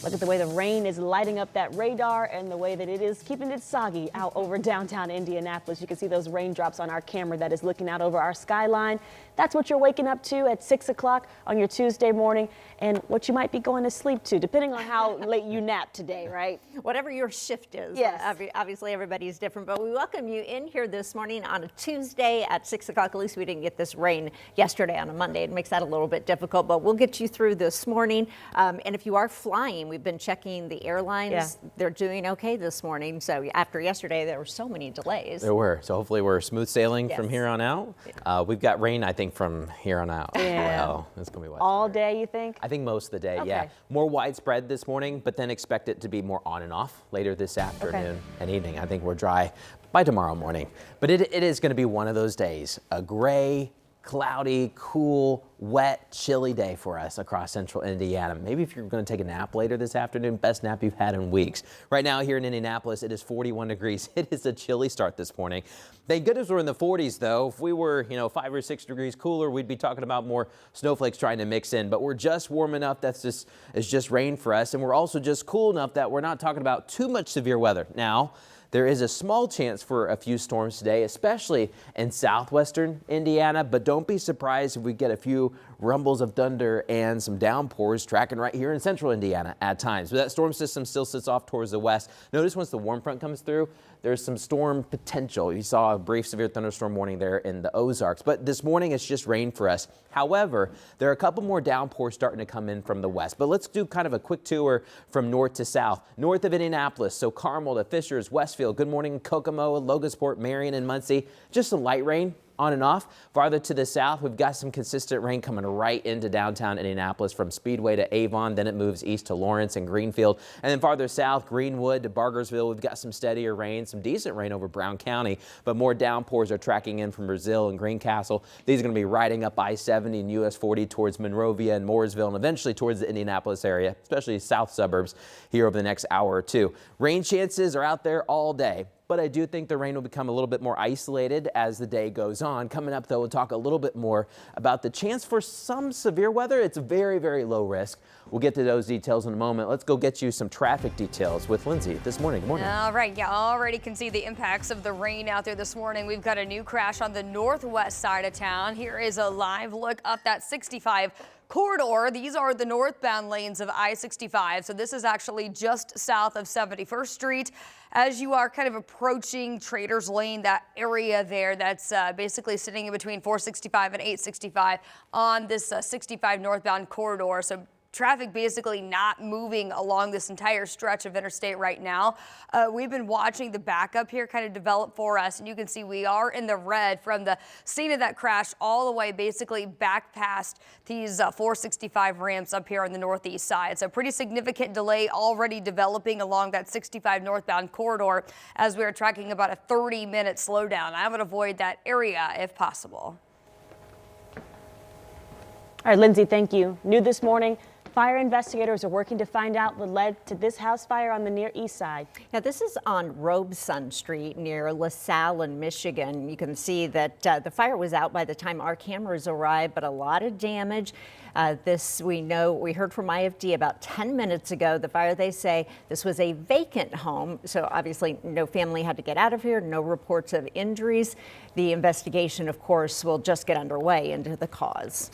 Look at the way the rain is lighting up that radar and the way that it is keeping it soggy out over downtown Indianapolis. You can see those raindrops on our camera that is looking out over our skyline. That's what you're waking up to at 6 o'clock on your Tuesday morning, and what you might be going to sleep to, depending on how late you nap today, right? Whatever your shift is. Yes. Obviously, everybody's different, but we welcome you in here this morning on a Tuesday at 6 o'clock. At least we didn't get this rain yesterday on a Monday. It makes that a little bit difficult, but we'll get you through this morning. And if you are flying, we've been checking the airlines. Yeah. They're doing okay this morning. So after yesterday, there were so many delays. There were. So hopefully we're smooth sailing from here on out. We've got rain, I think, from here on out. Yeah. Well, it's going to be wet. All day, you think? I think most of the day, Okay. yeah. More widespread this morning, but then expect it to be more on and off later this afternoon and evening. I think we're dry by tomorrow morning. But it is going to be one of those days, a gray, cloudy, cool, wet, chilly day for us across central Indiana. Maybe if you're going to take a nap later this afternoon, best nap you've had in weeks. Right now here in Indianapolis, it is 41 degrees. It is a chilly start this morning. Thank goodness we're in the 40s though. If we were, 5 or 6 degrees cooler, we'd be talking about more snowflakes trying to mix in. But we're just warm enough it's just rain for us. And we're also just cool enough that we're not talking about too much severe weather. Now, there is a small chance for a few storms today, especially in southwestern Indiana, but don't be surprised if we get a few rumbles of thunder and some downpours tracking right here in central Indiana at times. But that storm system still sits off towards the west. Notice once the warm front comes through, there's some storm potential. You saw a brief severe thunderstorm warning there in the Ozarks, but this morning it's just rain for us. However, there are a couple more downpours starting to come in from the west, but let's do kind of a quick tour from north to south. North of Indianapolis, so Carmel to Fishers, Westfield, good morning, Kokomo, Logansport, Marion, and Muncie. Just some light rain on and off. Farther to the south, we've got some consistent rain coming right into downtown Indianapolis from Speedway to Avon. Then it moves east to Lawrence and Greenfield. And then farther south, Greenwood to Bargersville, we've got some steadier rain, some decent rain over Brown County, but more downpours are tracking in from Brazil and Greencastle. These are going to be riding up I-70 and US 40 towards Monrovia and Mooresville and eventually towards the Indianapolis area, especially south suburbs here over the next hour or two. Rain chances are out there all day, but I do think the rain will become a little bit more isolated as the day goes on. Coming up, though, we'll talk a little bit more about the chance for some severe weather. It's very, very low risk. We'll get to those details in a moment. Let's go get you some traffic details with Lindsay this morning. Good morning. All right, yeah, already can see the impacts of the rain out there this morning. We've got a new crash on the northwest side of town. Here is a live look up that 65 corridor. These are the northbound lanes of I-65. So this is actually just south of 71st Street. As you are kind of approaching Traders Lane, that area there, that's basically sitting in between 465 and 865 on this 65 northbound corridor. So traffic basically not moving along this entire stretch of interstate right now. We've been watching the backup here kind of develop for us, and you can see we are in the red from the scene of that crash all the way basically back past these 465 ramps up here on the northeast side. So pretty significant delay already developing along that 65 northbound corridor as we are tracking about a 30-minute slowdown. I would avoid that area if possible. All right, Lindsay, thank you. New this morning, fire investigators are working to find out what led to this house fire on the near east side. Now, this is on Robeson Street near LaSalle in Michigan. You can see that the fire was out by the time our cameras arrived, but a lot of damage. We heard from IFD about 10 minutes ago. The fire, they say, this was a vacant home. So obviously no family had to get out of here, no reports of injuries. The investigation, of course, will just get underway into the cause.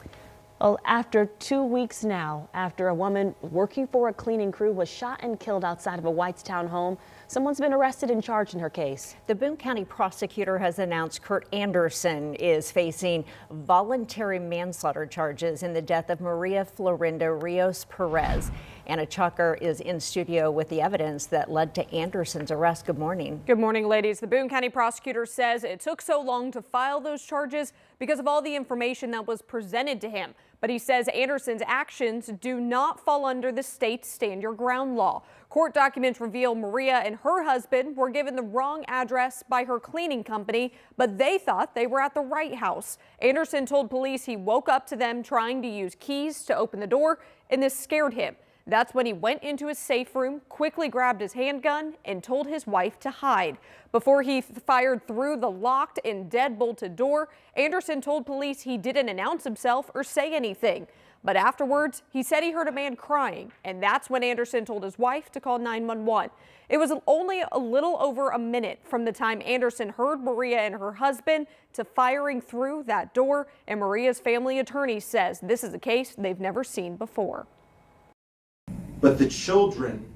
Well, after 2 weeks now, after a woman working for a cleaning crew was shot and killed outside of a Whitestown home, someone's been arrested and charged in her case. The Boone County prosecutor has announced Kurt Anderson is facing voluntary manslaughter charges in the death of Maria Florinda Rios Perez. Anna Chucker is in studio with the evidence that led to Anderson's arrest. Good morning. Good morning, ladies. The Boone County prosecutor says it took so long to file those charges because of all the information that was presented to him. But he says Anderson's actions do not fall under the state's stand your ground law. Court documents reveal Maria and her husband were given the wrong address by her cleaning company, but they thought they were at the right house. Anderson told police he woke up to them trying to use keys to open the door, and this scared him. That's when he went into his safe room, quickly grabbed his handgun, and told his wife to hide. Before he fired through the locked and deadbolted door, Anderson told police he didn't announce himself or say anything. But afterwards, he said he heard a man crying, and that's when Anderson told his wife to call 911. It was only a little over a minute from the time Anderson heard Maria and her husband to firing through that door, and Maria's family attorney says this is a case they've never seen before. But the children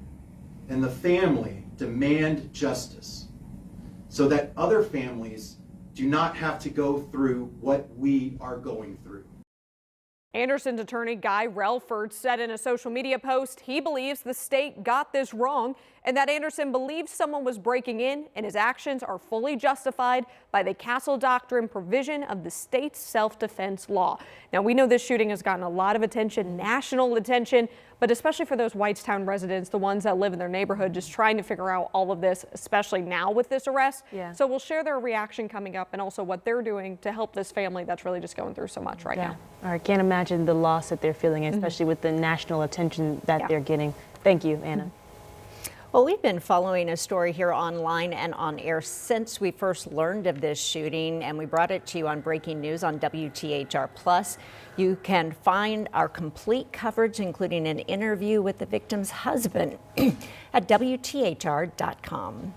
and the family demand justice so that other families do not have to go through what we are going through. Anderson's attorney Guy Relford said in a social media post he believes the state got this wrong and that Anderson believes someone was breaking in and his actions are fully justified by the Castle Doctrine provision of the state's self-defense law. Now, we know this shooting has gotten a lot of attention, national attention, but especially for those Whitestown residents, the ones that live in their neighborhood, just trying to figure out all of this, especially now with this arrest. Yeah. So we'll share their reaction coming up and also what they're doing to help this family that's really just going through so much right now. All right, can't imagine the loss that they're feeling, especially with the national attention that they're getting. Thank you, Anna. Well, we've been following a story here online and on air since we first learned of this shooting, and we brought it to you on Breaking News on WTHR+. You can find our complete coverage, including an interview with the victim's husband, at WTHR.com.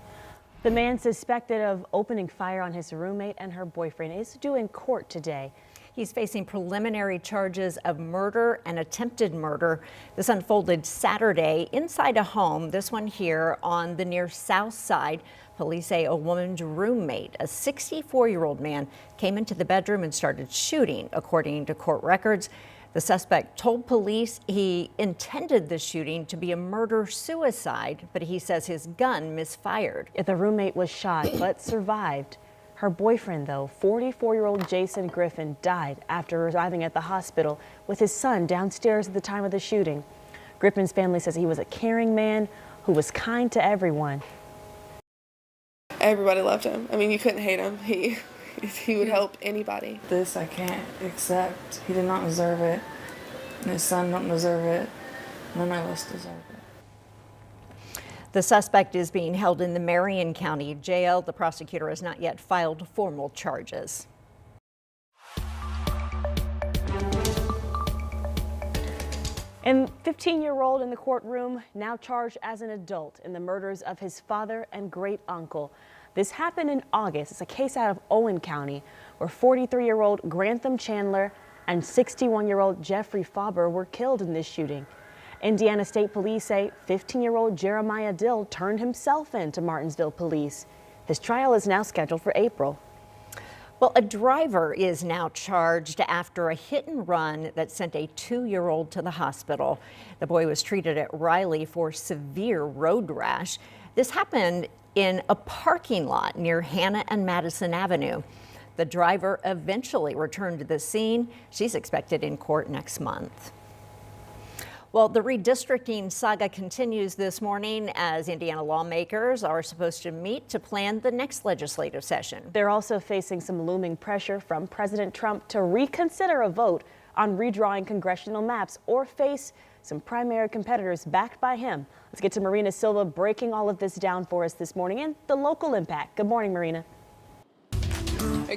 The man suspected of opening fire on his roommate and her boyfriend is due in court today. He's facing preliminary charges of murder and attempted murder. This unfolded Saturday inside a home, this one here on the near south side. Police say a woman's roommate, a 64-year-old man, came into the bedroom and started shooting, according to court records. The suspect told police he intended the shooting to be a murder-suicide, but he says his gun misfired. The roommate was shot but survived. Her boyfriend, though, 44-year-old Jason Griffin, died after arriving at the hospital with his son downstairs at the time of the shooting. Griffin's family says he was a caring man who was kind to everyone. Everybody loved him. I mean, you couldn't hate him. He would help anybody. This I can't accept. He did not deserve it. And his son don't deserve it. None of us deserve it. The suspect is being held in the Marion County Jail. The prosecutor has not yet filed formal charges. And 15-year-old in the courtroom now charged as an adult in the murders of his father and great uncle. This happened in August. It's a case out of Owen County where 43-year-old Grantham Chandler and 61-year-old Jeffrey Faber were killed in this shooting. Indiana State Police say 15-year-old Jeremiah Dill turned himself in to Martinsville Police. His trial is now scheduled for April. Well, a driver is now charged after a hit and run that sent a 2-year-old to the hospital. The boy was treated at Riley for severe road rash. This happened in a parking lot near Hannah and Madison Avenue. The driver eventually returned to the scene. She's expected in court next month. Well, the redistricting saga continues this morning as Indiana lawmakers are supposed to meet to plan the next legislative session. They're also facing some looming pressure from President Trump to reconsider a vote on redrawing congressional maps or face some primary competitors backed by him. Let's get to Marina Silva breaking all of this down for us this morning and the local impact. Good morning, Marina.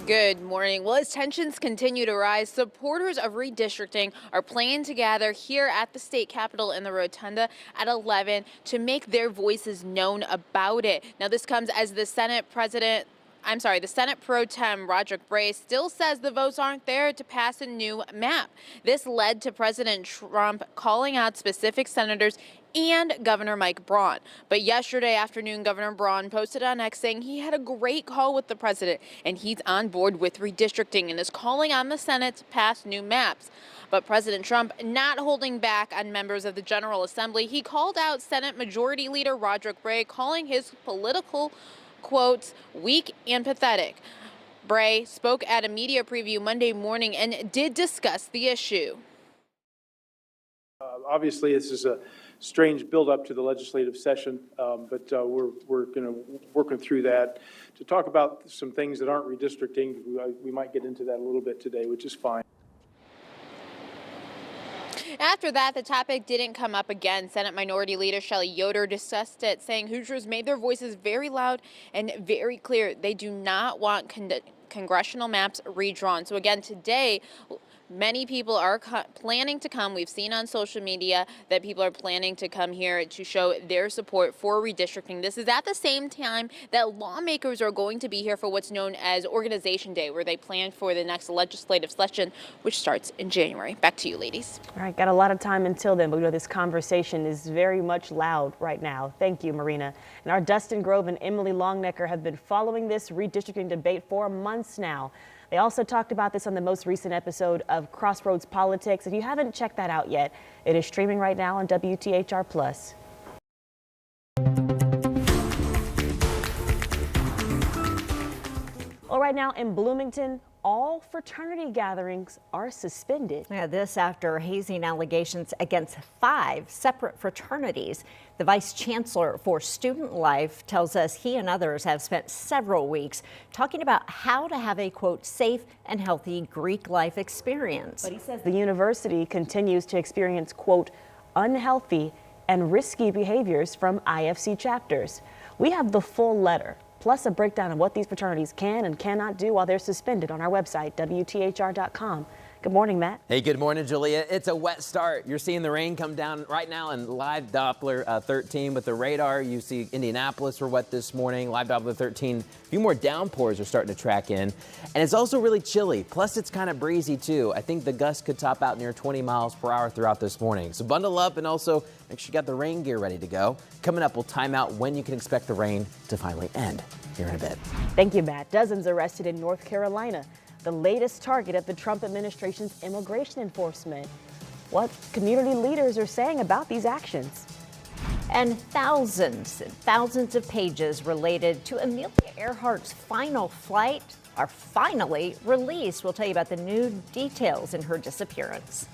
Good morning. Well, as tensions continue to rise, supporters of redistricting are planning to gather here at the state capitol in the Rotunda at 11 to make their voices known about it. Now, this comes as the Senate Pro Tem Roderick Bray still says the votes aren't there to pass a new map. This led to President Trump calling out specific senators and Governor Mike Braun. But yesterday afternoon, Governor Braun posted on X saying he had a great call with the president and he's on board with redistricting and is calling on the Senate to pass new maps. But President Trump not holding back on members of the General Assembly. He called out Senate Majority Leader Roderick Bray, calling his political quotes weak and pathetic. Bray spoke at a media preview Monday morning and did discuss the issue. Obviously, this is a strange build-up to the legislative session, but we're going to working through that to talk about some things that aren't redistricting. We might get into that a little bit today, which is fine. After that, the topic didn't come up again. Senate Minority Leader Shelley Yoder discussed it, saying Hoosiers made their voices very loud and very clear. They do not want congressional maps redrawn. So again, today, Many people are planning to come. We've seen on social media that people are planning to come here to show their support for redistricting. This is at the same time that lawmakers are going to be here for what's known as Organization Day, where they plan for the next legislative session, which starts in January. Back to you, ladies. All right, got a lot of time until then, but we know this conversation is very much loud right now. Thank you, Marina. And our Dustin Grove and Emily Longnecker have been following this redistricting debate for months now. They also talked about this on the most recent episode of Crossroads Politics. If you haven't checked that out yet, it is streaming right now on WTHR+. Well, right now in Bloomington, all fraternity gatherings are suspended. Yeah, this after hazing allegations against 5 separate fraternities. The vice chancellor for student life tells us he and others have spent several weeks talking about how to have a, quote, safe and healthy Greek life experience. But he says the university continues to experience, quote, unhealthy and risky behaviors from IFC chapters. We have the full letter, plus a breakdown of what these fraternities can and cannot do while they're suspended on our website, WTHR.com. Good morning, Matt. Hey, good morning, Julia. It's a wet start. You're seeing the rain come down right now in live Doppler 13 with the radar. You see Indianapolis were wet this morning. Live Doppler 13. A few more downpours are starting to track in. And it's also really chilly. Plus, it's kind of breezy, too. I think the gusts could top out near 20 miles per hour throughout this morning. So bundle up and also make sure you got the rain gear ready to go. Coming up, we'll time out when you can expect the rain to finally end here in a bit. Thank you, Matt. Dozens arrested in North Carolina, the latest target of the Trump administration's immigration enforcement. What community leaders are saying about these actions. And thousands of pages related to Amelia Earhart's final flight are finally released. We'll tell you about the new details in her disappearance.